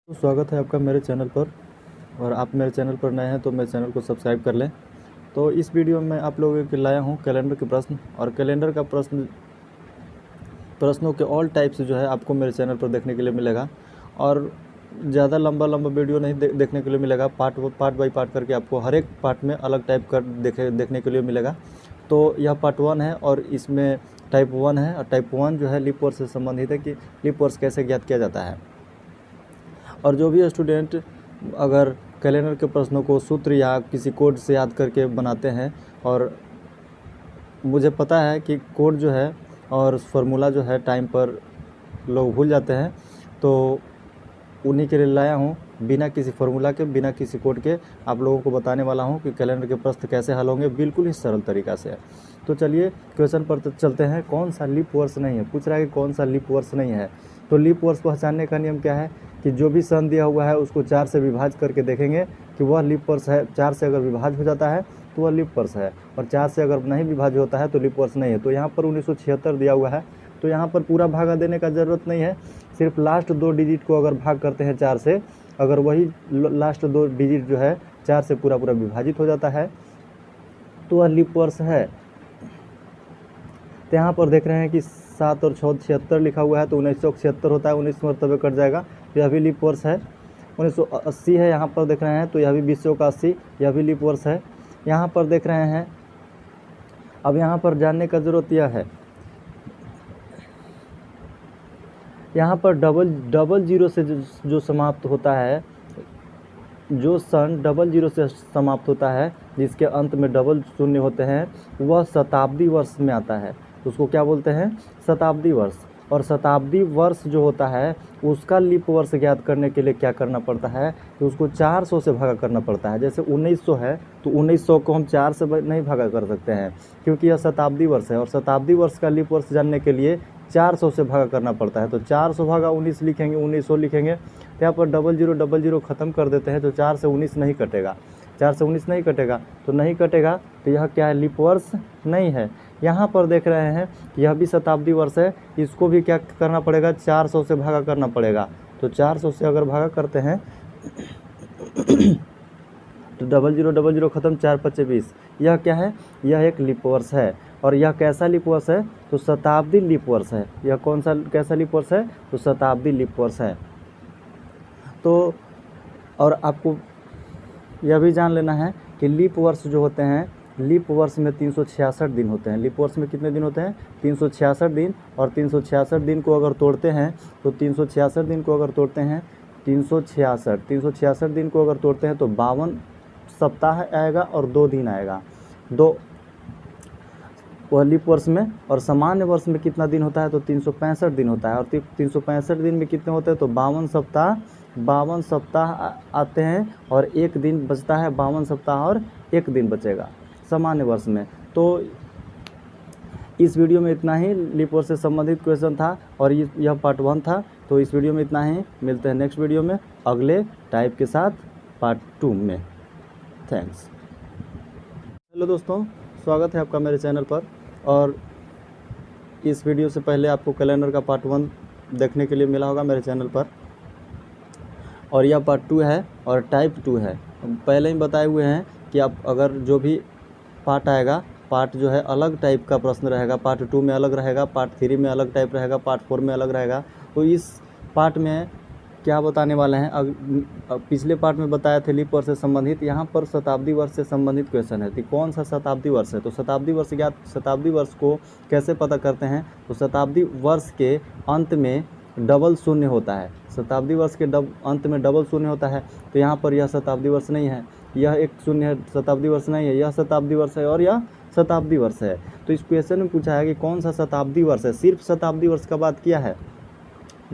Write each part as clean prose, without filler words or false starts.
स्वागत है आपका मेरे चैनल पर। और आप मेरे चैनल पर नए हैं तो मेरे चैनल को सब्सक्राइब कर लें। तो इस वीडियो में आप लोगों के लाया हूं कैलेंडर के प्रश्न, और कैलेंडर का प्रश्नों के ऑल टाइप्स जो है आपको मेरे चैनल पर देखने के लिए मिलेगा। और ज़्यादा लंबा देखने के लिए मिलेगा। पार्ट बाई पार्ट करके आपको हर एक पार्ट में अलग टाइप कर देखने के लिए मिलेगा। तो यह पार्ट 1 है और इसमें टाइप 1 है। और टाइप 1 जो है लीप वर्ष से संबंधित है कि लीप वर्ष कैसे ज्ञात किया जाता है। और जो भी स्टूडेंट अगर कैलेंडर के प्रश्नों को सूत्र या किसी कोड से याद करके बनाते हैं, और मुझे पता है कि कोड जो है और फार्मूला जो है टाइम पर लोग भूल जाते हैं, तो उन्हीं के लिए लाया हूँ। बिना किसी फार्मूला के, बिना किसी कोड के आप लोगों को बताने वाला हूँ कि कैलेंडर के प्रश्न कैसे हल होंगे, बिल्कुल ही सरल तरीक़ा से। तो चलिए क्वेश्चन पर चलते हैं। कौन सा लीप वर्ष नहीं है, पूछ रहा है कि कौन सा लीप वर्ष नहीं है। तो लीप वर्ष पहचानने का नियम क्या है कि जो भी सन दिया हुआ है उसको 4 से विभाजित करके देखेंगे कि वह लीप वर्ष है। 4 से अगर विभाज्य हो जाता है तो वह लीप वर्ष है, और 4 से अगर नहीं विभाज्य होता है तो लीप वर्ष नहीं है। तो यहाँ पर 1976 दिया हुआ है, तो यहाँ पर पूरा भागा देने का ज़रूरत नहीं है। सिर्फ लास्ट 2 डिजिट को अगर भाग करते हैं 4 से, अगर वही लास्ट 2 डिजिट जो है 4 से पूरा विभाजित हो जाता है तो वह लीप वर्ष है। तो यहाँ पर देख रहे हैं कि 7 और 6 76 लिखा हुआ है, तो 1976 होता है, 19 मरतबे कट जाएगा, तो यह भी लीप वर्ष है। 1980 है, यहाँ पर देख रहे हैं, तो यह भी 20 का 80, यह भी लीप वर्ष है। यहाँ पर देख रहे हैं, अब यहाँ पर जानने का ज़रूरत यह है, यहाँ पर डबल जीरो से जो समाप्त होता है, जो सन 00 से समाप्त होता है, जिसके अंत में डबल शून्य होते हैं, वह शताब्दी वर्ष में आता है। उसको क्या बोलते हैं? शताब्दी वर्ष। और शताब्दी वर्ष जो होता है उसका लीप वर्ष ज्ञात करने के लिए क्या करना पड़ता है, तो उसको 400 से भागा करना पड़ता है। जैसे 1900 है तो 1900 को हम 4 से नहीं भागा कर सकते हैं, क्योंकि यह शताब्दी वर्ष है। और शताब्दी वर्ष का लीप वर्ष जानने के लिए 400 से भागा करना पड़ता है। तो 400 भागा 19 लिखेंगे, 1900 लिखेंगे, तो यहाँ पर 00 ख़त्म कर देते हैं, तो 4 से 19 नहीं कटेगा। 4 से 19 नहीं कटेगा, तो नहीं कटेगा, तो यह क्या है? लीप वर्ष नहीं है। यहाँ पर देख रहे हैं यह भी शताब्दी वर्ष है, इसको भी क्या करना पड़ेगा? 400 से भागा करना पड़ेगा। तो 400 से अगर भागा करते हैं तो 00 ख़त्म, 4 5 20, यह क्या है? यह एक लीप वर्ष है। और यह कैसा लीप वर्ष है? तो शताब्दी लीप वर्ष है। यह कौन सा कैसा लीप वर्ष है? तो शताब्दी लीप वर्ष है। तो और आपको यह भी जान लेना है कि लीप वर्ष जो होते हैं, लीप वर्ष में 366 दिन होते हैं। लीप वर्ष में कितने दिन होते हैं? 366 दिन। और 366 दिन को अगर तोड़ते हैं, तो 366 दिन को अगर तोड़ते हैं, 366 दिन को अगर तोड़ते हैं तो 52 सप्ताह आएगा और 2 दिन आएगा, 2 वह लीप वर्ष में। और सामान्य वर्ष में कितना दिन होता है? तो 365 दिन होता है। और 365 दिन में कितने होते हैं? तो 52 सप्ताह आते हैं, और 1 दिन बचता है। 52 सप्ताह और 1 दिन बचेगा सामान्य वर्ष में। तो इस वीडियो में इतना ही लीप वर्ष से संबंधित क्वेश्चन था, और यह पार्ट 1 था। तो इस वीडियो में इतना ही, मिलते हैं नेक्स्ट वीडियो में अगले टाइप के साथ, पार्ट 2 में। थैंक्स। हेलो दोस्तों, स्वागत है आपका मेरे चैनल पर। और इस वीडियो से पहले आपको कैलेंडर का पार्ट 1 देखने के लिए मिला होगा मेरे चैनल पर, और यह पार्ट 2 है और टाइप 2 है। पहले ही बताए हुए हैं कि आप अगर जो भी पार्ट आएगा, पार्ट जो है अलग टाइप का प्रश्न रहेगा। पार्ट 2 में अलग रहेगा, पार्ट 3 में अलग टाइप रहेगा, पार्ट 4 में अलग रहेगा। तो इस पार्ट में क्या बताने वाले हैं, पिछले पार्ट में बताए थे लीप वर्ष से संबंधित, यहाँ पर शताब्दी वर्ष से संबंधित क्वेश्चन है कि कौन सा शताब्दी वर्ष है। तो शताब्दी वर्ष को कैसे पता करते हैं? तो शताब्दी वर्ष के अंत में डबल शून्य होता है। शताब्दी वर्ष के अंत में डबल शून्य होता है। तो यहाँ पर यह शताब्दी वर्ष नहीं है, यह एक शून्य है, शताब्दी वर्ष नहीं है, यह शताब्दी वर्ष है और यह शताब्दी वर्ष है। तो इस क्वेश्चन में पूछा है कि कौन सा शताब्दी वर्ष है, सिर्फ शताब्दी वर्ष का बात किया है,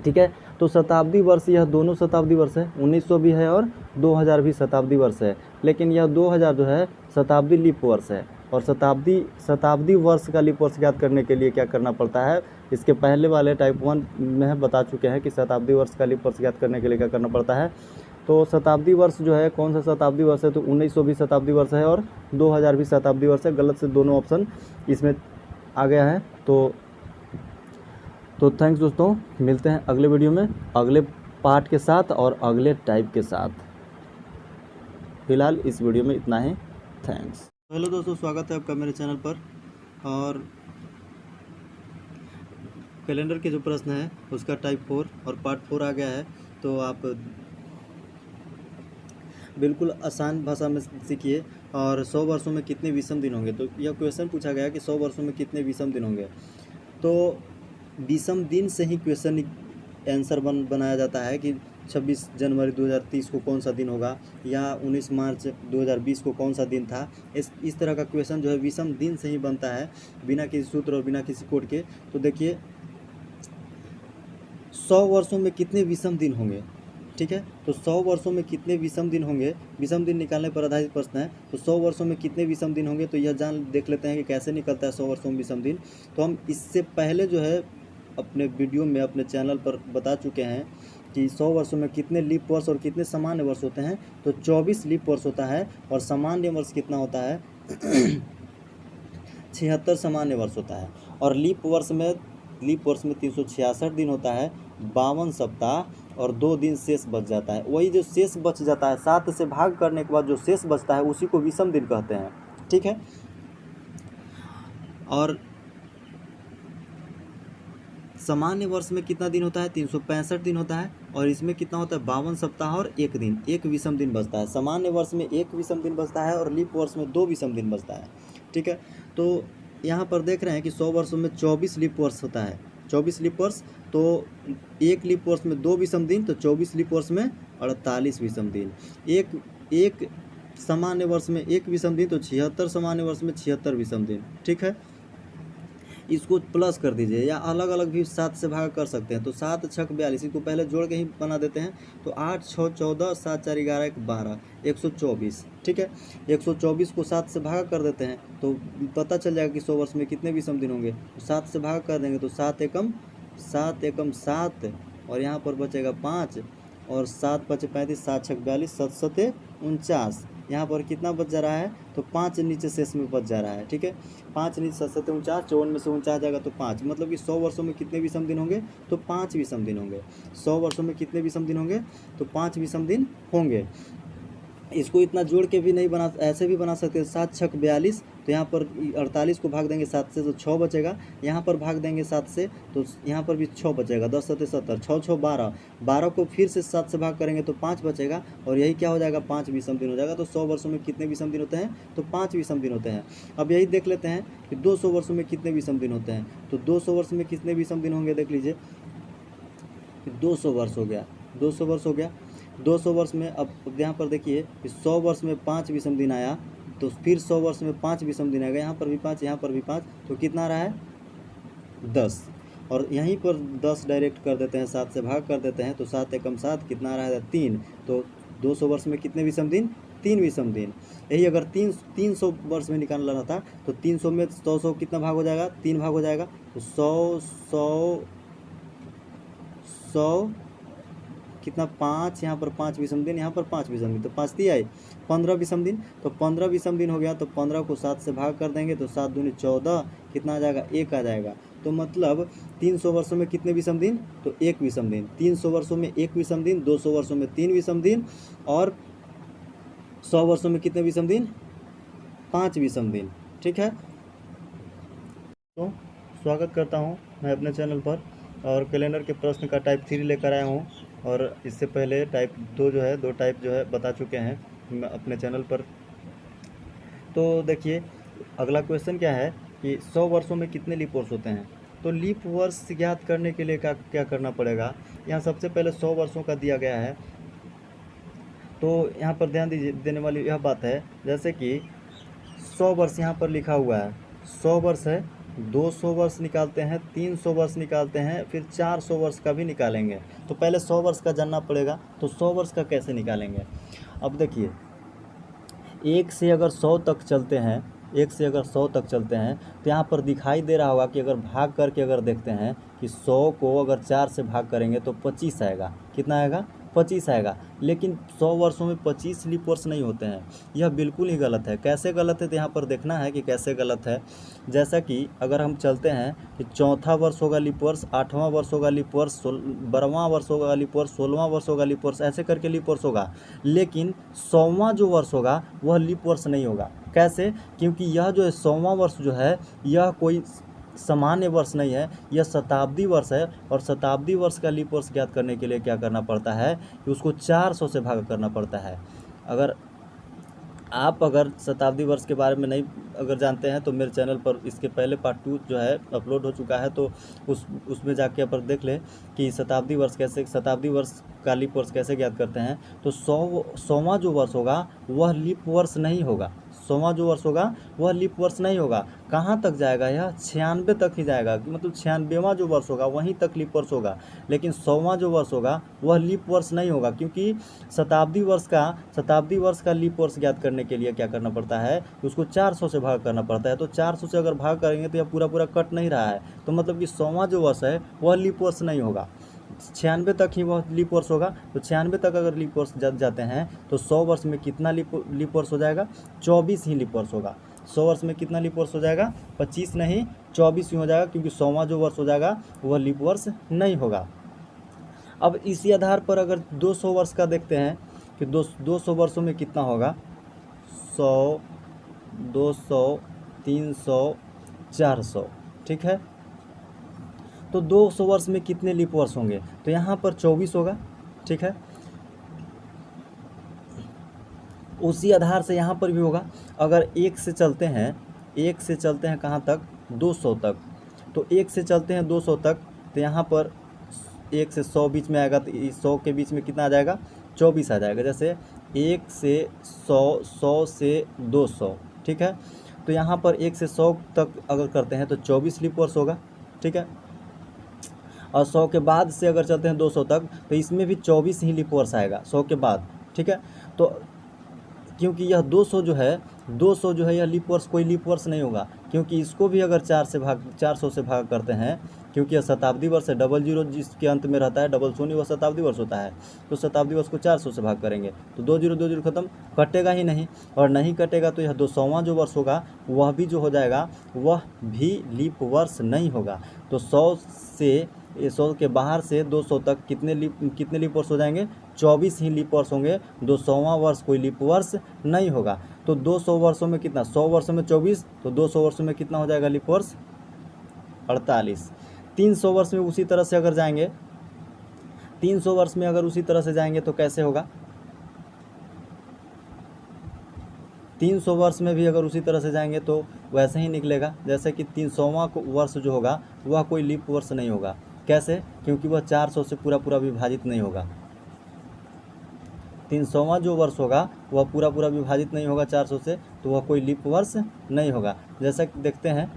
ठीक है। तो शताब्दी वर्ष, यह दोनों शताब्दी वर्ष है, 1900 भी है और 2000 भी शताब्दी वर्ष है। लेकिन यह 2000 जो है शताब्दी लीप वर्ष है। और शताब्दी वर्ष का लीप वर्ष ज्ञात करने के लिए क्या करना पड़ता है, इसके पहले वाले टाइप 1 में बता चुके हैं कि शताब्दी वर्ष का लीप वर्ष ज्ञात करने के लिए क्या करना पड़ता है। तो शताब्दी वर्ष जो है, कौन सा शताब्दी वर्ष है? तो 1900 भी शताब्दी वर्ष है और 2000 भी शताब्दी वर्ष है। गलत से दोनों ऑप्शन इसमें आ गया है। तो थैंक्स दोस्तों, मिलते हैं अगले वीडियो में अगले पार्ट के साथ और अगले टाइप के साथ। फिलहाल इस वीडियो में इतना ही। थैंक्स। हेलो दोस्तों, स्वागत है आपका मेरे चैनल पर। और कैलेंडर के जो प्रश्न है उसका टाइप 4 और पार्ट 4 आ गया है। तो आप बिल्कुल आसान भाषा में सीखिए। और 100 वर्षों में कितने विषम दिन होंगे, तो यह क्वेश्चन पूछा गया कि 100 वर्षों में कितने विषम दिन होंगे। तो विषम दिन से ही क्वेश्चन आंसर बनाया जाता है कि 26 जनवरी 2030 को कौन सा दिन होगा, या 19 मार्च 2020 को कौन सा दिन था। इस तरह का क्वेश्चन जो है विषम दिन से ही बनता है, बिना किसी सूत्र और बिना किसी कोड के। तो देखिए 100 वर्षों में कितने विषम दिन होंगे, ठीक है। तो 100 वर्षों में कितने विषम दिन होंगे, विषम दिन निकालने पर आधारित प्रश्न है। तो 100 वर्षों में कितने विषम दिन होंगे, तो यह देख लेते हैं कि कैसे निकलता है 100 वर्षों में विषम दिन। तो हम इससे पहले जो है अपने वीडियो में अपने चैनल पर बता चुके हैं कि 100 वर्षों में कितने लीप वर्ष और कितने सामान्य वर्ष होते हैं। तो 24 लीप वर्ष होता है और सामान्य वर्ष कितना होता है 76 सामान्य वर्ष होता है। और लीप वर्ष में 366 दिन होता है, 52 सप्ताह और 2 दिन शेष बच जाता है। वही जो शेष बच जाता है 7 से भाग करने के बाद जो शेष बचता है उसी को विषम दिन कहते हैं, ठीक है। और सामान्य वर्ष में कितना दिन होता है 365 दिन होता है, और इसमें कितना होता है 52 सप्ताह और 1 दिन, 1 विषम दिन बचता है। सामान्य वर्ष में 1 विषम दिन बचता है और लीप वर्ष में 2 विषम दिन बचता है, ठीक है। तो यहाँ पर देख रहे हैं कि 100 वर्षों में 24 लीप वर्ष होता है, 24 लीप वर्ष। तो 1 लीप वर्ष में 2 विषम दिन, तो 24 लीप वर्ष में 48 विषम दिन। एक सामान्य वर्ष में 1 विषम दिन, तो 76 सामान्य वर्ष में 76 विषम दिन, ठीक है। इसको प्लस कर दीजिए, या अलग अलग भी 7 से भाग कर सकते हैं। तो 7 छक 42, इसको पहले जोड़ के ही बना देते हैं। तो 8 6 14, 7 4 11 1 12, 124, ठीक है। 124 को 7 से भाग कर देते हैं तो पता चल जाएगा कि 100 वर्ष में कितने विषम दिन होंगे। तो 7 से भाग कर देंगे तो 7 एकम 7, और यहाँ पर बचेगा 5, और 7 5 35, 7 6 42, 7 7 49। यहाँ पर कितना बच जा रहा है, तो 5 नीचे शेष में बच जा रहा है, ठीक है। 5 नीचे 7 7 49, 54 में से 49 जाएगा तो 5, मतलब कि 100 वर्षों में कितने विषम दिन होंगे, तो 5 विषम दिन होंगे। 100 वर्षों में कितने विषम दिन होंगे, तो 5 विषम दिन होंगे। इसको इतना जोड़ के भी नहीं बना, ऐसे भी बना सकते हैं। 7 छक 42, तो यहाँ पर 48 को भाग देंगे 7 से तो 6 बचेगा। यहाँ पर भाग देंगे 7 से तो यहाँ पर भी 6 बचेगा। 10 7 70, 6 6 12, 12 को फिर से 7 से भाग करेंगे तो 5 बचेगा, और यही क्या हो जाएगा 5 विषम दिन हो जाएगा। तो 100 वर्षों में कितने विषम दिन होते हैं, तो 5 विषम दिन होते हैं। अब यही देख लेते हैं कि 200 वर्षों में कितने विषम दिन होते हैं। तो 200 वर्ष में कितने विषम दिन होंगे, देख लीजिए। 200 वर्ष हो गया, 200 वर्ष हो गया। 200 वर्ष में अब यहाँ पर देखिए कि 100 वर्ष में 5 विषम दिन आया, तो फिर 100 वर्ष में 5 विषम दिन आएगा। यहाँ पर भी 5, यहाँ पर भी 5, तो कितना रहा है 10, और यहीं पर 10 डायरेक्ट कर देते हैं, 7 से भाग कर देते हैं। तो 7 एकम 7, कितना रहा है 3। तो 200 वर्ष में कितने विषम दिन, 3 विषम दिन। यही अगर 300 वर्ष में निकालना रहता तो 300 में 100 कितना भाग हो जाएगा, 3 भाग हो जाएगा। तो 100 कितना 5, यहाँ पर 5 विषम दिन, यहाँ पर 5 विषम दिन, तो 5 दिया 15 विषम दिन। तो 15 विषम दिन हो गया, तो 15 को 7 से भाग कर देंगे तो 7 दूनी 14, कितना आ जाएगा 1 आ जाएगा। तो मतलब 300 वर्षों में कितने विषम दिन, तो 1 विषम दिन। 300 वर्षों में 1 विषम दिन, 200 वर्षों में 3 विषम दिन, और 100 वर्षों में कितने विषम दिन, 5 विषम दिन, ठीक है। तो स्वागत करता हूँ मैं अपने चैनल पर, और कैलेंडर के प्रश्न का टाइप 3 लेकर आया हूँ। और इससे पहले टाइप 2 जो है, 2 टाइप जो है बता चुके हैं अपने चैनल पर। तो देखिए अगला क्वेश्चन क्या है कि 100 वर्षों में कितने लीप वर्ष होते हैं। तो लीप वर्ष ज्ञात करने के लिए क्या करना पड़ेगा। यहाँ सबसे पहले 100 वर्षों का दिया गया है। तो यहाँ पर ध्यान देने वाली यह बात है, जैसे कि 100 वर्ष यहाँ पर लिखा हुआ है, 100 वर्ष है, 200 वर्ष निकालते हैं, 300 वर्ष निकालते हैं, फिर 400 वर्ष का भी निकालेंगे। तो पहले 100 वर्ष का जानना पड़ेगा। तो 100 वर्ष का कैसे निकालेंगे। अब देखिए 1 से अगर 100 तक चलते हैं, 1 से अगर 100 तक चलते हैं, तो यहाँ पर दिखाई दे रहा होगा कि अगर भाग करके अगर देखते हैं कि 100 को अगर 4 से भाग करेंगे तो 25 आएगा। कितना आएगा, 25 आएगा। लेकिन 100 वर्षों में 25 लीप वर्ष नहीं होते हैं, यह बिल्कुल ही गलत है। कैसे गलत है तो यहाँ पर देखना है कि कैसे गलत है। जैसा कि अगर हम चलते हैं कि चौथा वर्ष होगा लीप वर्ष, 8वां वर्ष होगा लीप वर्ष, 12वां वर्ष होगा लीप वर्ष, 16वां वर्ष होगा लीप वर्ष, ऐसे करके लीप वर्ष होगा। लेकिन 100वां जो वर्ष होगा वह लीप वर्ष नहीं होगा। कैसे? क्योंकि यह जो 100वां वर्ष जो है यह कोई सामान्य वर्ष नहीं है, यह शताब्दी वर्ष है। और शताब्दी वर्ष का लीप वर्ष ज्ञात करने के लिए क्या करना पड़ता है कि उसको 400 से भाग करना पड़ता है। अगर शताब्दी वर्ष के बारे में नहीं अगर जानते हैं तो मेरे चैनल पर इसके पहले पार्ट 2 जो है अपलोड हो चुका है, तो उसमें जाके पर देख ले कि शताब्दी वर्ष का लीप वर्ष कैसे ज्ञात करते हैं। तो 100वां जो वर्ष होगा वह लीप वर्ष नहीं होगा। 100वां जो वर्ष होगा वह लीप वर्ष नहीं होगा। कहाँ तक जाएगा? यह 96 तक ही जाएगा, मतलब 96वां जो वर्ष होगा वहीं तक लीप वर्ष होगा। लेकिन 100वां जो वर्ष होगा वह लीप वर्ष नहीं होगा, क्योंकि शताब्दी वर्ष का लीप वर्ष ज्ञात करने के लिए क्या करना पड़ता है, उसको 400 से भाग करना पड़ता है। तो 400 से अगर भाग करेंगे तो यह पूरा कट नहीं रहा है, तो मतलब कि 100वां जो वर्ष है वह लीप वर्ष नहीं होगा। 96 तक ही वह लीप वर्ष होगा। तो 96 तक अगर लीप वर्ष जाते हैं तो 100 वर्ष में कितना लीप वर्ष हो जाएगा? 24 ही लीप वर्ष होगा। 100 वर्ष में कितना लीप वर्ष हो जाएगा? 25 नहीं 24 ही हो जाएगा, क्योंकि 100वां जो वर्ष हो जाएगा वह लीप वर्ष नहीं होगा। अब इसी आधार पर अगर 200 वर्ष का देखते हैं कि 200 वर्षों में कितना होगा? 100, 200, 300, 400, ठीक है। तो 200 वर्ष में कितने लीप वर्ष होंगे? तो यहाँ पर 24 होगा, ठीक है। उसी आधार से यहाँ पर भी होगा। अगर 1 से चलते हैं कहाँ तक? 200 तक। तो 1 से चलते हैं 200 तक, तो यहाँ पर 1 से 100 बीच में आएगा, तो 100 के बीच में कितना आ जाएगा? 24 आ जाएगा। जैसे 1 से 100, 100 से 200, ठीक है। तो यहाँ पर 1 से 100 तक अगर करते हैं तो 24 लीप वर्ष होगा, ठीक है। और 100 के बाद से अगर चलते हैं 200 तक तो इसमें भी 24 ही लीप वर्ष आएगा 100 के बाद, ठीक है। तो क्योंकि यह 200 जो है यह लीप वर्ष कोई लीप वर्ष नहीं होगा, क्योंकि इसको भी अगर 400 से भाग करते हैं, क्योंकि यह शताब्दी वर्ष है। 00 जिसके अंत में रहता है, 00 वह शताब्दी वर्ष होता है। तो शताब्दी वर्ष को 400 से भाग करेंगे तो 20 खत्म, कटेगा ही नहीं। और नहीं कटेगा तो यह 200वां जो वर्ष होगा वह भी जो हो जाएगा वह भी लीप वर्ष नहीं होगा। तो 100 के बाहर से 200 तक कितने लीप वर्ष हो जाएंगे? 24 ही लीप वर्ष होंगे। 200वां वर्ष कोई लीप वर्ष नहीं होगा। तो 200 वर्षों में कितना? 100 वर्षों में 24, तो 200 वर्षों में कितना हो जाएगा लीप वर्ष? 48। 300 वर्ष में उसी तरह से अगर जाएंगे, 300 वर्ष में अगर उसी तरह से जाएंगे तो कैसे होगा? 300 वर्ष में भी अगर उसी तरह से जाएंगे तो वैसे ही निकलेगा, जैसे कि 300वां वर्ष जो होगा वह कोई लीप वर्ष नहीं होगा। कैसे? क्योंकि वह 400 से पूरा विभाजित नहीं होगा। 300वां जो वर्ष होगा वह पूरा विभाजित नहीं होगा 400 से, तो वह कोई लीप वर्ष नहीं होगा। जैसा कि देखते हैं,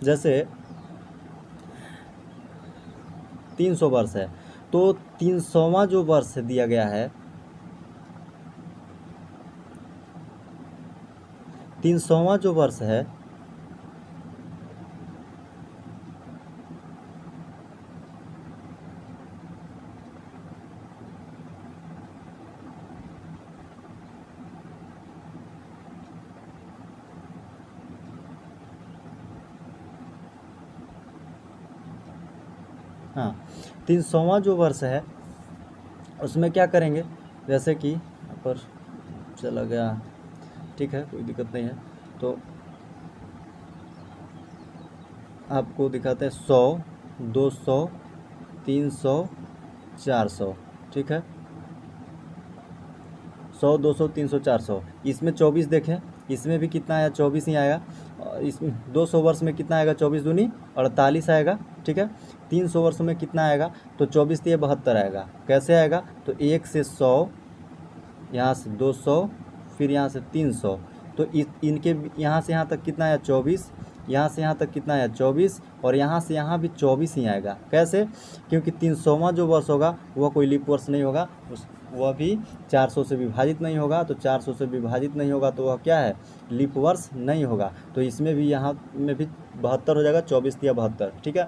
जैसे 300 वर्ष है, तो 300वां जो वर्ष दिया गया है, 300वां जो वर्ष है हाँ, 300वां जो वर्ष है उसमें क्या करेंगे? जैसे कि यहाँ पर चला गया, ठीक है, कोई दिक्कत नहीं है। तो आपको दिखाते हैं 100, 200, 300, 400, ठीक है। 100, 200, 300, 400। इसमें 24 देखें, इसमें भी कितना आया? 24 ही आएगा। इसमें 200 वर्ष में कितना आएगा? 24 दूनी 48 आएगा, ठीक है। 300 वर्ष में कितना आएगा? तो 24 से 72 आएगा। कैसे आएगा? तो 1 से 100, यहाँ से 200, फिर यहाँ से 300, तो इनके यहाँ से यहाँ तक कितना आया? 24। यहाँ से यहाँ तक कितना आया 24, और यहाँ से यहाँ भी 24 ही आएगा। कैसे? क्योंकि 300वां जो वर्ष होगा वह कोई लीप वर्ष नहीं होगा, वह भी 400 से विभाजित नहीं होगा। तो 400 से विभाजित नहीं होगा तो वह क्या है? लीप वर्ष नहीं होगा। तो इसमें भी, यहाँ में भी 72 हो जाएगा, 24 या 72, ठीक है।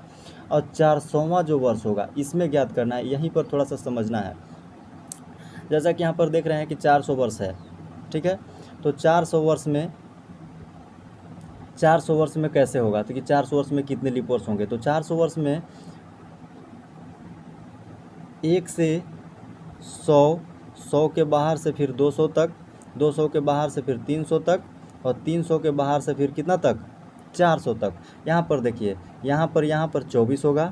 और 400वां जो वर्ष होगा इसमें ज्ञात करना है, यहीं पर थोड़ा सा समझना है। जैसा कि यहाँ पर देख रहे हैं कि 400 वर्ष है, ठीक है। तो 400 वर्ष में कैसे होगा? तो कि 400 वर्ष में कितने लीप वर्ष होंगे? तो 400 वर्ष में 1 से 100 के बाहर से फिर 200 तक, 200 के बाहर से फिर 300 तक, और 300 के बाहर से फिर कितना तक? 400 तक। यहाँ पर देखिए, यहाँ पर 24 होगा,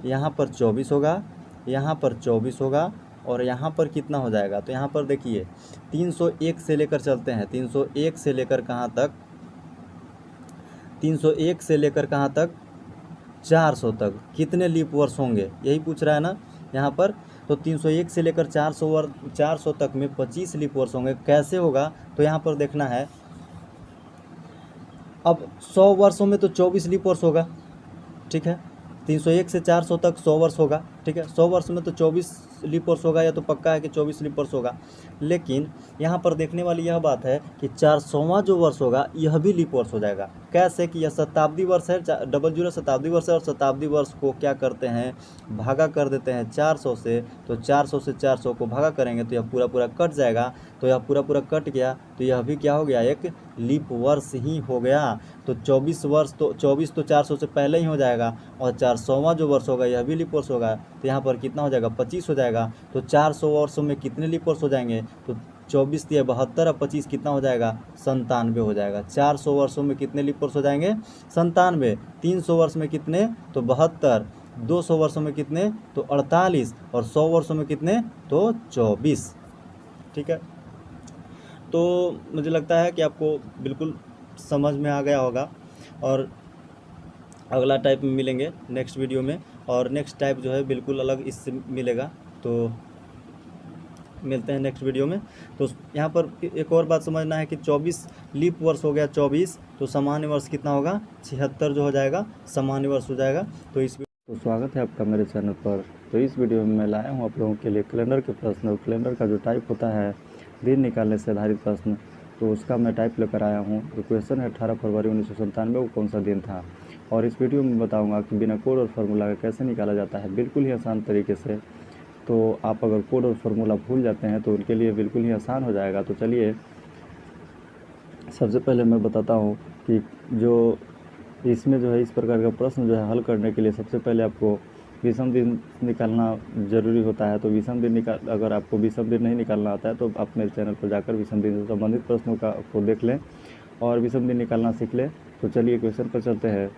यहाँ पर 24 होगा, यहाँ पर 24 होगा, और यहाँ पर कितना हो जाएगा? तो यहाँ पर देखिए 301 से लेकर चलते हैं, 301 से लेकर कहाँ तक? 301 से लेकर कहाँ तक? 400 तक कितने लीप वर्ष होंगे, यही पूछ रहा है ना यहाँ पर। तो 301 से लेकर 400 तक में 25 लीप वर्ष होंगे। कैसे होगा? तो यहाँ पर देखना है, अब 100 वर्षों में तो 24 लीप वर्ष होगा, ठीक है। 301 से 400 तक 100 वर्ष होगा, ठीक है। 100 वर्ष में तो 24 लीप वर्ष होगा, या तो पक्का है कि 24 लीप वर्ष होगा। लेकिन यहाँ पर देखने वाली यह बात है कि 400वां जो वर्ष होगा यह भी लीप वर्ष हो जाएगा। कैसे? कि यह शताब्दी वर्ष है, 00 शताब्दी वर्ष है, और शताब्दी वर्ष को क्या करते हैं? भागा कर देते हैं 400 से। तो 400 से 400 को भागा करेंगे तो यह पूरा पूरा कट जाएगा। तो यह पूरा पूरा कट गया, तो यह भी क्या हो गया? एक लीप वर्ष ही हो गया। तो 24 वर्ष, तो 24 तो 400 से पहले ही हो जाएगा, और 400वां जो वर्ष होगा यह भी लीप वर्ष होगा। तो यहाँ पर कितना हो जाएगा? 25 हो जाएगा। तो 400 वर्षों में कितने लीप वर्ष हो जाएंगे? तो 24 या 72 और 25 कितना हो जाएगा? 97 हो जाएगा। 400 वर्षों में कितने लीप वर्ष हो जाएंगे? 97। 300 वर्ष में कितने? तो 72। 200 वर्षों में कितने? तो 48। और 100 वर्षों में कितने? तो 24, ठीक है। तो मुझे लगता है कि आपको बिल्कुल समझ में आ गया होगा, और अगला टाइप में मिलेंगे नेक्स्ट वीडियो में, और नेक्स्ट टाइप जो है बिल्कुल अलग इससे मिलेगा। तो मिलते हैं नेक्स्ट वीडियो में। तो यहाँ पर एक और बात समझना है कि 24 लीप वर्ष हो गया 24, तो सामान्य वर्ष कितना होगा? 76 जो हो जाएगा सामान्य वर्ष हो जाएगा। तो स्वागत है आपका मेरे चैनल पर। तो इस वीडियो में मैं लाया हूँ आप लोगों के लिए कैलेंडर के प्रश्न, और कैलेंडर का जो टाइप होता है दिन निकालने से आधारित प्रश्न, तो उसका मैं टाइप लेकर आया हूँ। तो क्वेश्चन है 18 फरवरी 1997 को कौन सा दिन था, और इस वीडियो में बताऊंगा कि बिना कोड और फार्मूला का कैसे निकाला जाता है, बिल्कुल ही आसान तरीके से। तो आप अगर कोड और फार्मूला भूल जाते हैं तो उनके लिए बिल्कुल ही आसान हो जाएगा। तो चलिए सबसे पहले मैं बताता हूँ कि जो इसमें जो है इस प्रकार का प्रश्न जो है हल करने के लिए सबसे पहले आपको विषम दिन निकालना ज़रूरी होता है। तो विषम दिन अगर आपको विषम दिन नहीं निकालना आता है तो आप मेरे चैनल पर जाकर विषम दिन से संबंधित प्रश्नों को देख लें और विषम दिन निकालना सीख लें। तो चलिए क्वेश्चन पर चलते हैं।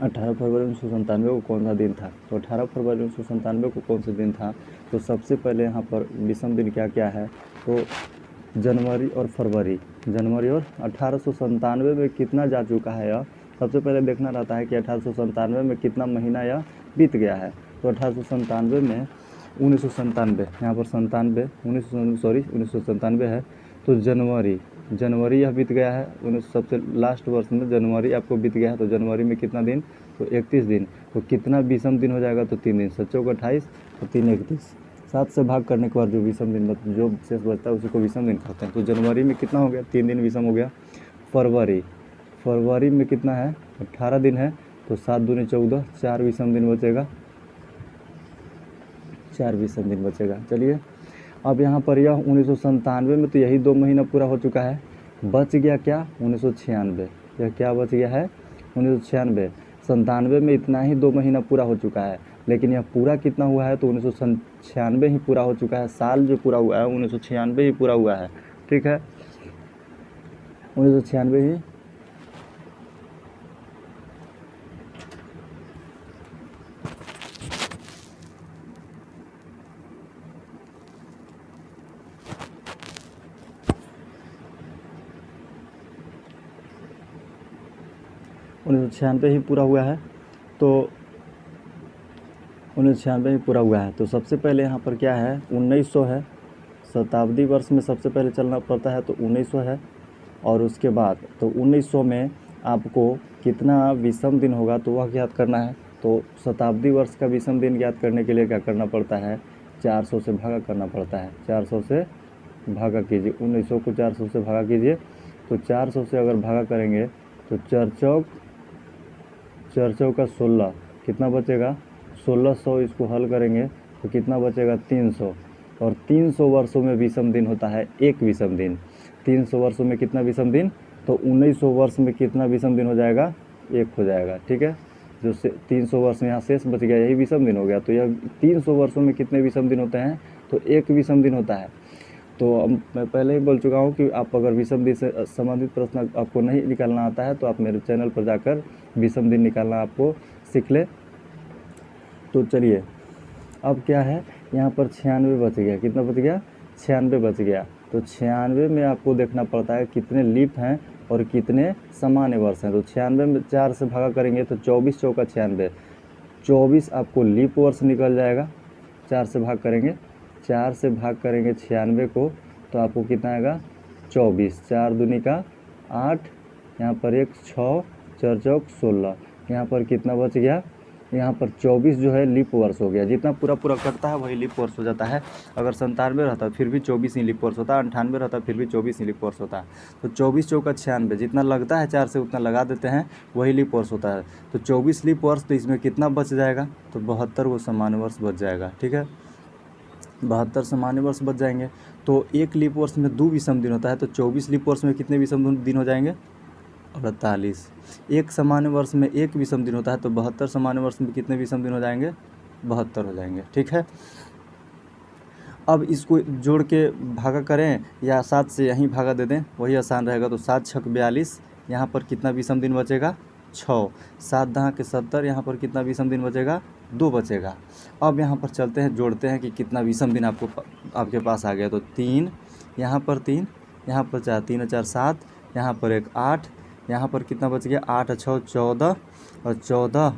18 फरवरी 1997 को कौन सा दिन था? तो 18 फरवरी 1997 को कौन सा दिन था? तो सबसे पहले यहाँ पर विषम दिन क्या क्या है? तो जनवरी और फरवरी, जनवरी और 1897 में कितना जा चुका है यह सबसे पहले देखना रहता है कि 1897 में कितना महीना यह बीत गया है। तो 1897 में 1997, यहाँ पर 1997 है। तो जनवरी यह बीत गया है। सबसे लास्ट वर्ष में जनवरी आपको बीत गया है। तो जनवरी में कितना दिन? तो 31 दिन। तो कितना विषम दिन हो जाएगा? तो 3 दिन। 7 चौक 28 और 3 31। 7 से भाग करने के बाद जो विषम दिन जो शेष बचता है उसी को विषम दिन कहते हैं। तो जनवरी में कितना हो गया? 3 दिन विषम हो गया। फरवरी में कितना है? 18 दिन है। तो 7 दूनी 14, 4 विषम दिन बचेगा, 4 विषम दिन बचेगा। चलिए अब यहाँ पर यह 1997 में तो यही 2 महीना पूरा हो चुका है। बच गया क्या? 1996। यह क्या बच गया है? 1996। 97 में इतना ही 2 महीना पूरा हो चुका है, लेकिन यह पूरा कितना हुआ है? तो 1996 ही पूरा हो चुका है। साल जो पूरा हुआ है 1996 ही पूरा हुआ है, ठीक है। 1996 ही। ही पूरा हुआ है। तो 1996 ही पूरा हुआ है। तो सबसे पहले यहाँ पर क्या है? 1900 है। शताब्दी वर्ष में सबसे पहले चलना पड़ता है, तो 1900 है। और उसके बाद तो 1900 में आपको कितना विषम दिन होगा तो वह ज्ञात करना है। तो शताब्दी वर्ष का विषम दिन ज्ञात करने के लिए क्या करना पड़ता है, 400 से भागा करना पड़ता है। 400 से भागा कीजिए, 1900 को 400 से भागा कीजिए। तो 400 से अगर भागा करेंगे तो चार चौक का 16 कितना बचेगा, 1600। इसको हल करेंगे तो कितना बचेगा, 300। और 300 वर्षों में विषम दिन होता है एक विषम दिन। 300 वर्षों में कितना विषम दिन, तो 1900 वर्ष में कितना विषम दिन हो जाएगा, एक हो जाएगा। ठीक है, जो 300 वर्ष में यहाँ शेष बच गया, यही विषम दिन हो गया। तो यह 300 वर्षों में कितने विषम दिन होते हैं, तो एक विषम दिन होता है। तो मैं पहले ही बोल चुका हूँ कि आप अगर विषम दिन से संबंधित प्रश्न आपको नहीं निकालना आता है तो आप मेरे चैनल पर जाकर विषम दिन निकालना आपको सीख ले। तो चलिए, अब क्या है, यहाँ पर 96 बच गया। कितना बच गया, 96 बच गया। तो 96 में आपको देखना पड़ता है कितने लीप हैं और कितने सामान्य वर्ष हैं। तो 96 में 4 से भागा करेंगे तो 24 चौका 96, 24 आपको लीप वर्ष निकल जाएगा। 4 से भाग करेंगे, 4 से भाग करेंगे 96 को तो आपको कितना आएगा, 24। 4 दूनी का 8, यहाँ पर एक 6, 4 चौक 16, यहाँ पर कितना बच गया, यहाँ पर 24 जो है लीप वर्ष हो गया। जितना पूरा कटता है वही लीप वर्ष हो जाता है। अगर 97 रहता फिर भी 24 ही लीप वर्ष होता है, 98 रहता फिर भी 24 ही लीप वर्ष होता है। तो 24 चौका 96, जितना लगता है 4 से उतना लगा देते हैं, वही लीप वर्ष होता है। तो 24 लीप वर्ष, तो इसमें कितना बच जाएगा, तो 72 वो सामान्य वर्ष बच जाएगा। ठीक है, 72 सामान्य वर्ष बच जाएंगे। तो एक लीप वर्ष में 2 विषम दिन होता है, तो 24 लीप वर्ष में कितने विषम दिन हो जाएंगे, 48। एक सामान्य वर्ष में एक विषम दिन होता है, तो 72 सामान्य वर्ष में कितने विषम दिन हो जाएंगे, 72 हो जाएंगे। ठीक है, अब इसको जोड़ के भागा करें या 7 से यहीं भागा दे दें, वही आसान रहेगा। तो 7 छक 42, यहाँ पर कितना विषम दिन बचेगा, 6। 7 दहाँ के 70, यहाँ पर कितना विषम दिन बचेगा, 2 बचेगा। अब यहाँ पर चलते हैं, जोड़ते हैं कि कितना विषम दिन आपके पास आ गया। तो 3, यहाँ पर 3, यहाँ पर 4, 3 4 7, यहाँ पर एक 8, यहाँ पर कितना बच गया, 8 6 14, और 14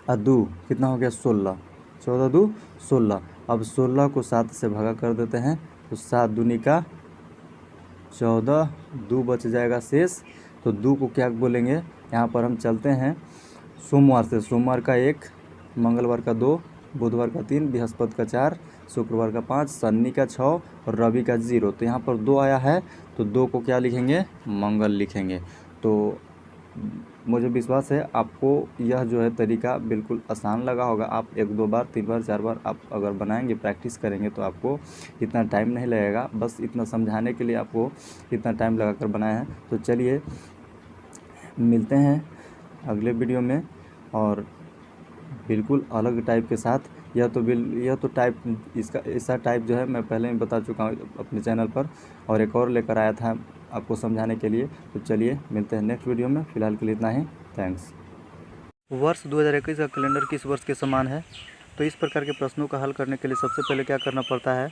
और 2 कितना हो गया, 16। 14 2 16। अब 16 को 7 से भागा कर देते हैं, तो 7 दूनी का 14, 2 बच जाएगा शेष। तो 2 को क्या बोलेंगे, यहाँ पर हम चलते हैं सोमवार से। सोमवार का 1, मंगलवार का 2, बुधवार का 3, बृहस्पति का 4, शुक्रवार का 5, शनि का 6 और रवि का 0। तो यहाँ पर 2 आया है, तो 2 को क्या लिखेंगे, मंगल लिखेंगे। तो मुझे विश्वास है आपको यह जो है तरीका बिल्कुल आसान लगा होगा। आप 1-2 बार 3 बार 4 बार आप अगर बनाएंगे, प्रैक्टिस करेंगे, तो आपको इतना टाइम नहीं लगेगा। बस इतना समझाने के लिए आपको इतना टाइम लगा कर बनाया है। तो चलिए मिलते हैं अगले वीडियो में, और बिल्कुल अलग टाइप के साथ। यह तो टाइप, इसका ऐसा टाइप जो है मैं पहले ही बता चुका हूँ अपने चैनल पर, और एक और लेकर आया था आपको समझाने के लिए। तो चलिए मिलते हैं नेक्स्ट वीडियो में, फ़िलहाल के लिए इतना ही। थैंक्स। वर्ष 2021 का कैलेंडर किस वर्ष के समान है? तो इस प्रकार के प्रश्नों का हल करने के लिए सबसे पहले क्या करना पड़ता है,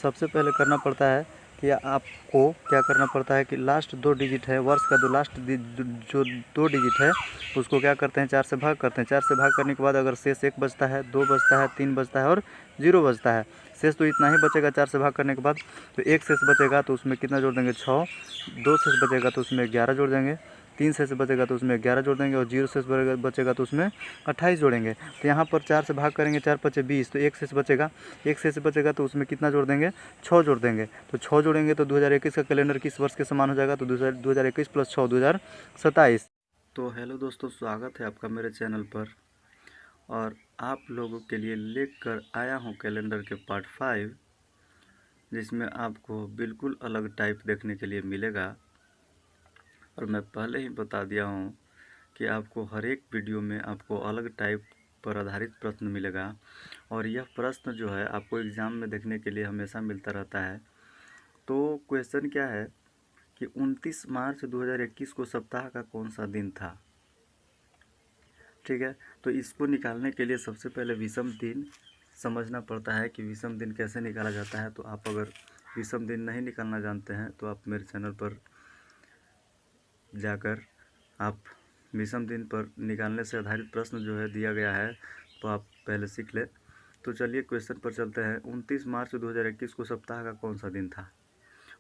सबसे पहले करना पड़ता है कि आपको क्या करना पड़ता है कि लास्ट 2 डिजिट है वर्ष का, जो 2 डिजिट है उसको क्या करते हैं, 4 से भाग करते हैं। 4 से भाग करने के बाद अगर शेष 1 बचता है, 2 बचता है, 3 बचता है और 0 बचता है, शेष तो इतना ही बचेगा 4 से भाग करने के बाद। तो 1 शेष बचेगा तो उसमें कितना जोड़ देंगे, 6। 2 शेष बचेगा तो उसमें 11 जोड़ देंगे। 3 शेष बचेगा तो उसमें 11 जोड़ देंगे, और 0 शेष बचेगा तो उसमें 28 जोड़ेंगे। तो यहाँ पर 4 से भाग करेंगे, 4 5 20, तो 1 शेष बचेगा। 1 शेष बचेगा तो उसमें कितना जोड़ देंगे, 6 जोड़ देंगे। तो 6 जोड़ेंगे तो 2021 का कैलेंडर किस वर्ष के समान हो जाएगा, तो 2021 + 6 2027। तो हेलो दोस्तों, स्वागत है आपका मेरे चैनल पर, और आप लोगों के लिए लेकर आया हूँ कैलेंडर के पार्ट 5, जिसमें आपको बिल्कुल अलग टाइप देखने के लिए मिलेगा। और मैं पहले ही बता दिया हूँ कि आपको हर एक वीडियो में आपको अलग टाइप पर आधारित प्रश्न मिलेगा, और यह प्रश्न जो है आपको एग्ज़ाम में देखने के लिए हमेशा मिलता रहता है। तो क्वेश्चन क्या है कि 29 मार्च 2021 को सप्ताह का कौन सा दिन था? ठीक है, तो इसको निकालने के लिए सबसे पहले विषम दिन समझना पड़ता है कि विषम दिन कैसे निकाला जाता है। तो आप अगर विषम दिन नहीं निकालना जानते हैं तो आप मेरे चैनल पर जाकर आप विषम दिन पर निकालने से आधारित प्रश्न जो है दिया गया है, तो आप पहले सीख ले। तो चलिए क्वेश्चन पर चलते हैं। 29 मार्च 2021 को सप्ताह का कौन सा दिन था?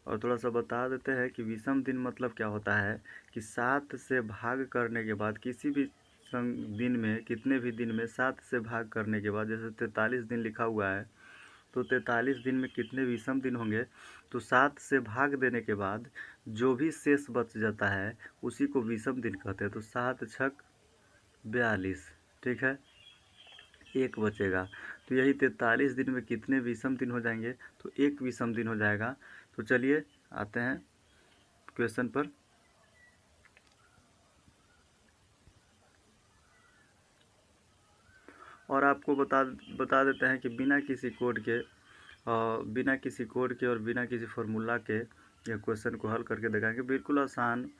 और थोड़ा सा बता देते हैं कि विषम दिन मतलब क्या होता है कि 7 से भाग करने के बाद किसी भी दिन में, कितने भी दिन में 7 से भाग करने के बाद, जैसे 43 दिन लिखा हुआ है तो 43 दिन में कितने विषम दिन होंगे, तो 7 से भाग देने के बाद जो भी शेष बच जाता है उसी को विषम दिन कहते हैं। तो 7 छक 42, ठीक है, एक बचेगा। तो यही 43 दिन में कितने विषम दिन हो जाएंगे, तो एक विषम दिन हो जाएगा। तो चलिए आते हैं क्वेश्चन पर। और आपको बता देते हैं कि बिना किसी कोड के और बिना किसी फार्मूला के ये क्वेश्चन को हल करके दिखाएंगे, बिल्कुल आसान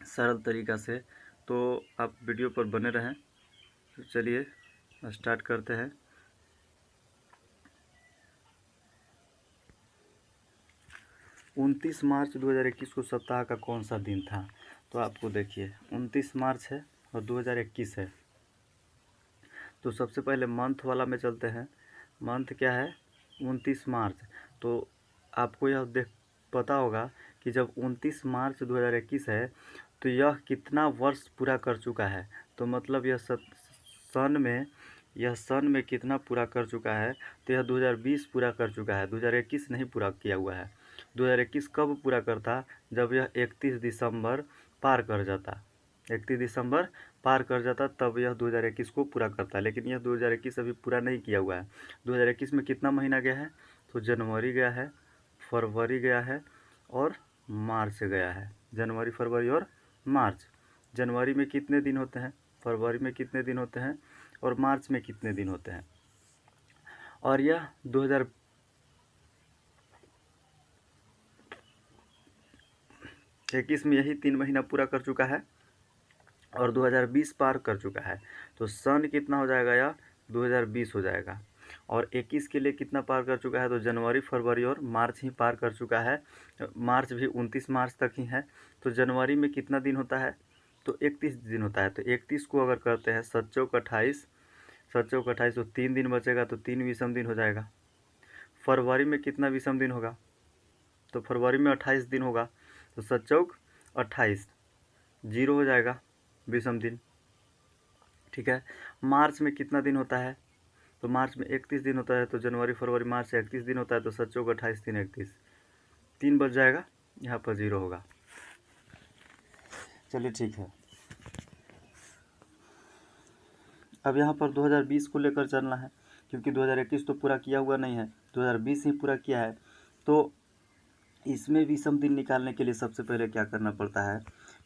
सरल तरीका से। तो आप वीडियो पर बने रहें। तो चलिए स्टार्ट करते हैं। 29 मार्च 2021 को सप्ताह का कौन सा दिन था? तो आपको देखिए 29 मार्च है और 2021 है। तो सबसे पहले मंथ वाला में चलते हैं। मंथ क्या है? 29 मार्च। तो आपको यह पता होगा कि जब 29 मार्च 2021 है तो यह कितना वर्ष पूरा कर चुका है। तो मतलब यह सन में कितना पूरा कर चुका है, तो यह 2020 पूरा कर चुका है, 2021 नहीं पूरा किया हुआ है। 2021 कब पूरा करता? जब यह 31 दिसंबर पार कर जाता। 31 दिसंबर पार कर जाता तब यह 2021 को पूरा करता। लेकिन यह 2021 अभी पूरा नहीं किया हुआ है। 2021 में कितना महीना गया है? तो जनवरी गया है, फरवरी गया है और मार्च गया है। जनवरी, फरवरी और मार्च। जनवरी में कितने दिन होते हैं, फरवरी में कितने दिन होते हैं और मार्च में कितने दिन होते हैं। और यह 2021 में यही 3 महीना पूरा कर चुका है और 2020 पार कर चुका है। तो सन कितना हो जाएगा? यह 2020 हो जाएगा। और 21 के लिए कितना पार कर चुका है? तो जनवरी, फरवरी और मार्च ही पार कर चुका है। मार्च भी 29 मार्च तक ही है। तो जनवरी में कितना दिन होता है? तो 31 दिन होता है। तो 31 को अगर करते हैं 7 चौक 28, 7 चौक 28, तो 3 दिन बचेगा, तो 3 विषम दिन हो जाएगा। फरवरी में कितना विषम दिन होगा? तो फरवरी में 28 दिन होगा। तो 7 चौक 28, 0 हो जाएगा विषम दिन, ठीक है। मार्च में कितना दिन होता है? तो मार्च में 31 दिन होता है। तो जनवरी, फरवरी, मार्च से 31 दिन होता है। तो 7 चौक 28, 3 31, 3 बच जाएगा, यहाँ पर 0 होगा। चलिए ठीक है। अब यहाँ पर 2020 को लेकर चलना है, क्योंकि 2021 तो पूरा किया हुआ नहीं है, 2020 ही पूरा किया है। तो इसमें विषम दिन निकालने के लिए सबसे पहले क्या करना पड़ता है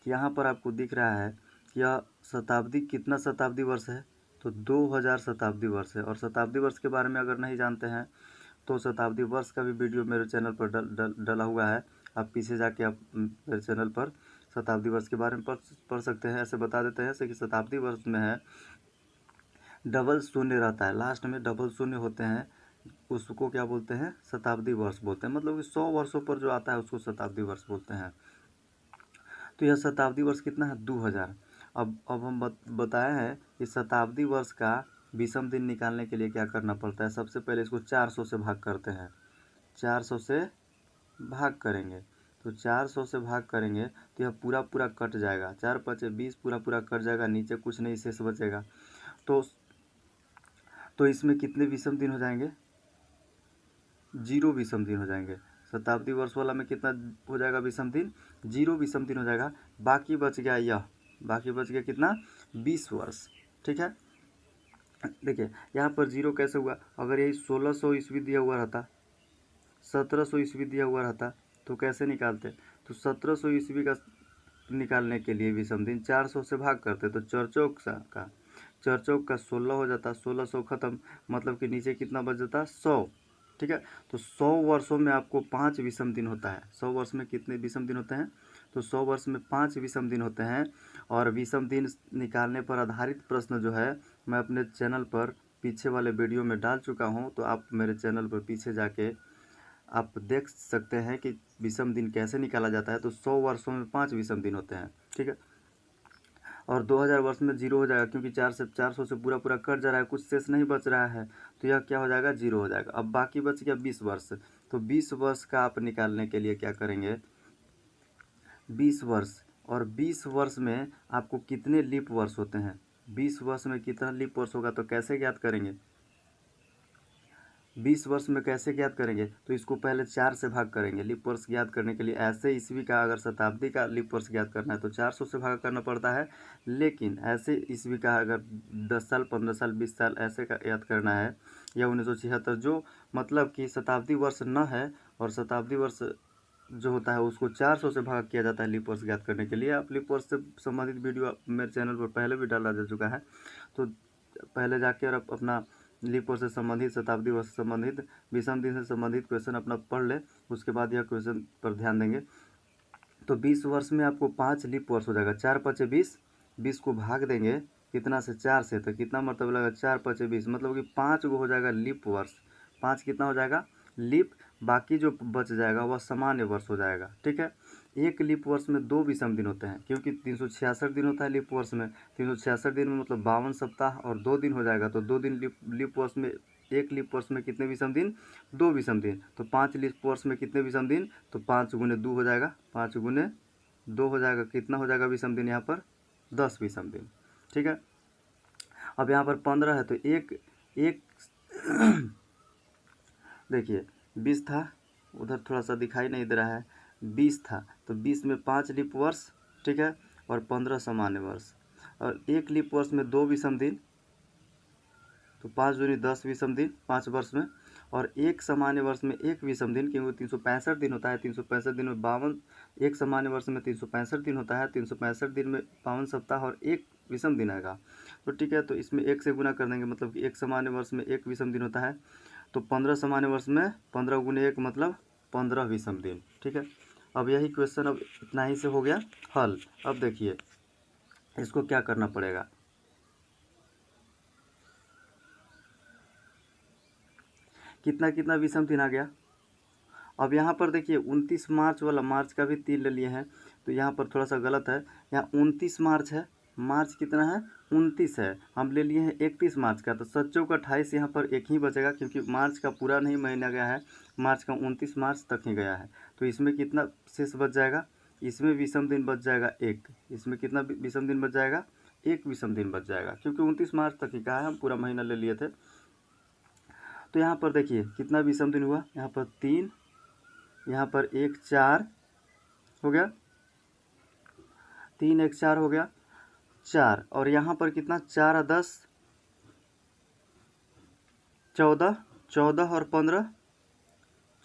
कि यहाँ पर आपको दिख रहा है कि यह शताब्दी, कितना शताब्दी वर्ष है? तो 2000 शताब्दी वर्ष है। और शताब्दी वर्ष के बारे में अगर नहीं जानते हैं तो शताब्दी वर्ष का भी वीडियो मेरे चैनल पर डला हुआ है। आप पीछे जाके आप मेरे चैनल पर शताब्दी वर्ष के बारे में पढ़ सकते हैं। ऐसे बता देते हैं जैसे कि शताब्दी वर्ष में है डबल शून्य रहता है, लास्ट में डबल शून्य होते हैं, उसको क्या बोलते हैं? शताब्दी वर्ष बोलते हैं। मतलब कि 100 वर्षों पर जो आता है उसको शताब्दी वर्ष बोलते हैं। तो यह शताब्दी वर्ष कितना है? 2000। अब हम बताए हैं कि शताब्दी वर्ष का विषम दिन निकालने के लिए क्या करना पड़ता है। सबसे पहले इसको 400 से भाग करते हैं। 400 से भाग करेंगे तो 400 से भाग करेंगे तो यह पूरा पूरा कट जाएगा। 4 5 20 पूरा पूरा कट जाएगा, नीचे कुछ नहीं शेष बचेगा। तो इसमें कितने विषम दिन हो जाएंगे? 0 विषम दिन हो जाएंगे। शताब्दी वर्ष वाला में कितना हो जाएगा विषम दिन? 0 विषम दिन हो जाएगा। बाकी बच गया कितना? 20 वर्ष, ठीक है। देखिए यहाँ पर 0 कैसे हुआ? अगर यही 1600 ईस्वी दिया हुआ रहता, 1700 ईस्वी दिया हुआ रहता तो कैसे निकालते? तो 1700 ईस्वी का निकालने के लिए विषम दिन 400 से भाग करते, तो चौचौक का 16 हो जाता, 1600 खत्म, मतलब कि नीचे कितना बच जाता? 100, ठीक है। तो 100 वर्षों में आपको 5 विषम दिन होता है। 100 वर्ष में कितने विषम दिन होते हैं? तो 100 वर्ष में 5 विषम दिन होते हैं। और विषम दिन निकालने पर आधारित प्रश्न जो है मैं अपने चैनल पर पीछे वाले वीडियो में डाल चुका हूँ। तो आप मेरे चैनल पर पीछे जाके आप देख सकते हैं कि विषम दिन कैसे निकाला जाता है। तो 100 वर्षों में 5 विषम दिन होते हैं, ठीक है। और 2000 वर्ष में 0 हो जाएगा, क्योंकि 400 से पूरा कट जा रहा है, कुछ शेष नहीं बच रहा है, तो यह क्या हो जाएगा? 0 हो जाएगा। अब बाकी बच गया 20 वर्ष। तो 20 वर्ष का आप निकालने के लिए क्या करेंगे, 20 वर्ष, और 20 वर्ष में आपको कितने लीप वर्ष होते हैं, 20 वर्ष में कितना लीप वर्ष होगा, तो कैसे ज्ञात करेंगे, 20 वर्ष में कैसे ज्ञात करेंगे, तो इसको पहले 4 से भाग करेंगे लीप वर्ष ज्ञात करने के लिए। ऐसे ईस्वी का अगर शताब्दी का लीप वर्ष ज्ञात करना है तो 400 से भाग करना पड़ता है, लेकिन ऐसे ईस्वी का अगर 10 साल 15 साल 20 साल ऐसे का याद करना है, या 1976 जो मतलब कि शताब्दी वर्ष न है, और शताब्दी वर्ष जो होता है उसको 400 से भाग किया जाता है लीप वर्ष ज्ञात करने के लिए। आप लीप वर्ष से संबंधित वीडियो मेरे चैनल पर पहले भी डाला जा चुका है, तो पहले जाके और अपना लीप वर्ष से संबंधित, शताब्दी वर्ष से संबंधित, विषम दिन से संबंधित क्वेश्चन अपना पढ़ ले, उसके बाद यह क्वेश्चन पर ध्यान देंगे। तो 20 वर्ष में आपको 5 लीप वर्ष हो जाएगा, 4 पचे 20, 20 को भाग देंगे कितना से, 4 से, तो कितना मतलब लगा, 4 पचे 20, मतलब कि 5 गो हो जाएगा लीप वर्ष। 5 कितना हो जाएगा लीप, बाकी जो बच जाएगा वह सामान्य वर्ष हो जाएगा। ठीक है, एक लीप वर्ष में 2 विषम दिन होते हैं, क्योंकि 366 दिन होता है लीप वर्ष में, 366 दिन में मतलब 52 सप्ताह और 2 दिन हो जाएगा, तो 2 दिन लीप वर्ष में, एक लीप वर्ष में कितने विषम दिन, 2 विषम दिन, तो 5 लीप वर्ष में कितने विषम दिन, तो 5 गुने 2 हो जाएगा, 5 गुने 2 हो जाएगा, कितना हो जाएगा विषम दिन यहाँ पर, 10 विषम दिन। ठीक है, अब यहाँ पर 15 है तो एक देखिए 20 था, उधर थोड़ा सा दिखाई नहीं दे रहा है, 20 था, तो 20 में 5 लीप वर्ष, ठीक है, और 15 सामान्य वर्ष, और एक लीप वर्ष में 2 विषम दिन, तो 5 दूनी 10 विषम दिन 5 वर्ष में, और एक सामान्य वर्ष में 1 विषम दिन, क्योंकि 365 दिन होता है, 365 दिन में 52, एक सामान्य वर्ष में 365 दिन होता है, 365 दिन में 52 सप्ताह और 1 विषम दिन आएगा। तो ठीक है, तो इसमें 1 से गुना कर देंगे, मतलब कि एक सामान्य वर्ष में 1 विषम दिन होता है, तो 15 सामान्य वर्ष में 15 गुने 1 मतलब 15 विषम दिन। ठीक है, अब यही क्वेश्चन अब इतना ही से हो गया हल। अब देखिए इसको क्या करना पड़ेगा, कितना कितना विषम दिन आ गया। अब यहाँ पर देखिए 29 मार्च वाला, मार्च का भी 3 ले लिए हैं, तो यहाँ पर थोड़ा सा गलत है, यहाँ 29 मार्च है, मार्च कितना है 29 है, हम ले लिए हैं 31 मार्च का, तो 7 का 28 यहाँ पर एक ही बचेगा, क्योंकि मार्च का पूरा नहीं महीना गया है, मार्च का 29 मार्च तक ही गया है, तो इसमें कितना शेष बच जाएगा, इसमें विषम दिन बच जाएगा 1, इसमें कितना विषम दिन बच जाएगा, 1 विषम दिन बच जाएगा, क्योंकि 29 मार्च तक ही कहा है, हम पूरा महीना ले लिए थे। तो यहाँ पर देखिए कितना विषम दिन हुआ, यहाँ पर 3, यहाँ पर 1 4 हो गया, 3 1 4 हो गया 4, और यहाँ पर कितना 4 10 14, 14 और 15,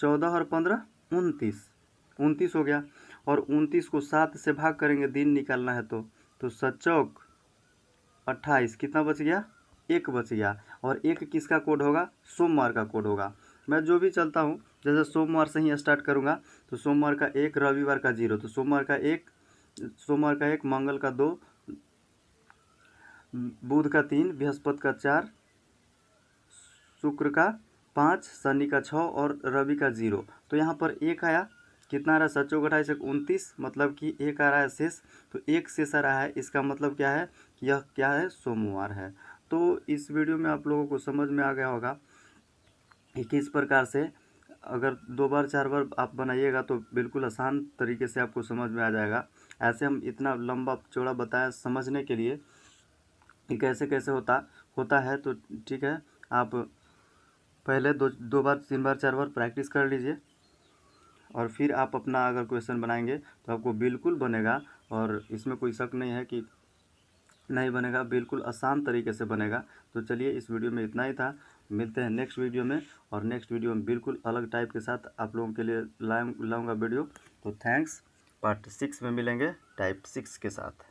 14 और 15 29 हो गया, और 29 को 7 से भाग करेंगे, दिन निकालना है तो 7 चौक 28, कितना बच गया, 1 बच गया, और 1 किसका कोड होगा, सोमवार का कोड होगा। मैं जो भी चलता हूँ जैसे सोमवार से ही स्टार्ट करूँगा, तो सोमवार का 1, रविवार का 0, तो सोमवार का 1, मंगल का 2, बुध का 3, बृहस्पति का 4, शुक्र का 5, शनि का 6 और रवि का 0। तो यहाँ पर 1 आया, कितना आ रहा है, 7 चौक 28 29, मतलब कि 1 आ रहा है शेष, तो 1 शेष आ रहा है, इसका मतलब क्या है, यह क्या है, सोमवार है। तो इस वीडियो में आप लोगों को समझ में आ गया होगा कि किस प्रकार से अगर 2 बार 4 बार आप बनाइएगा तो बिल्कुल आसान तरीके से आपको समझ में आ जाएगा। ऐसे हम इतना लंबा चौड़ा बताएं समझने के लिए कि कैसे कैसे होता है, तो ठीक है, आप पहले 2 बार 3 बार 4 बार प्रैक्टिस कर लीजिए, और फिर आप अपना अगर क्वेश्चन बनाएंगे तो आपको बिल्कुल बनेगा, और इसमें कोई शक नहीं है कि नहीं बनेगा, बिल्कुल आसान तरीके से बनेगा। तो चलिए इस वीडियो में इतना ही था, मिलते हैं नेक्स्ट वीडियो में, और नेक्स्ट वीडियो में बिल्कुल अलग टाइप के साथ आप लोगों के लिए लाऊंगा वीडियो। तो थैंक्स, पार्ट 6 में मिलेंगे टाइप 6 के साथ।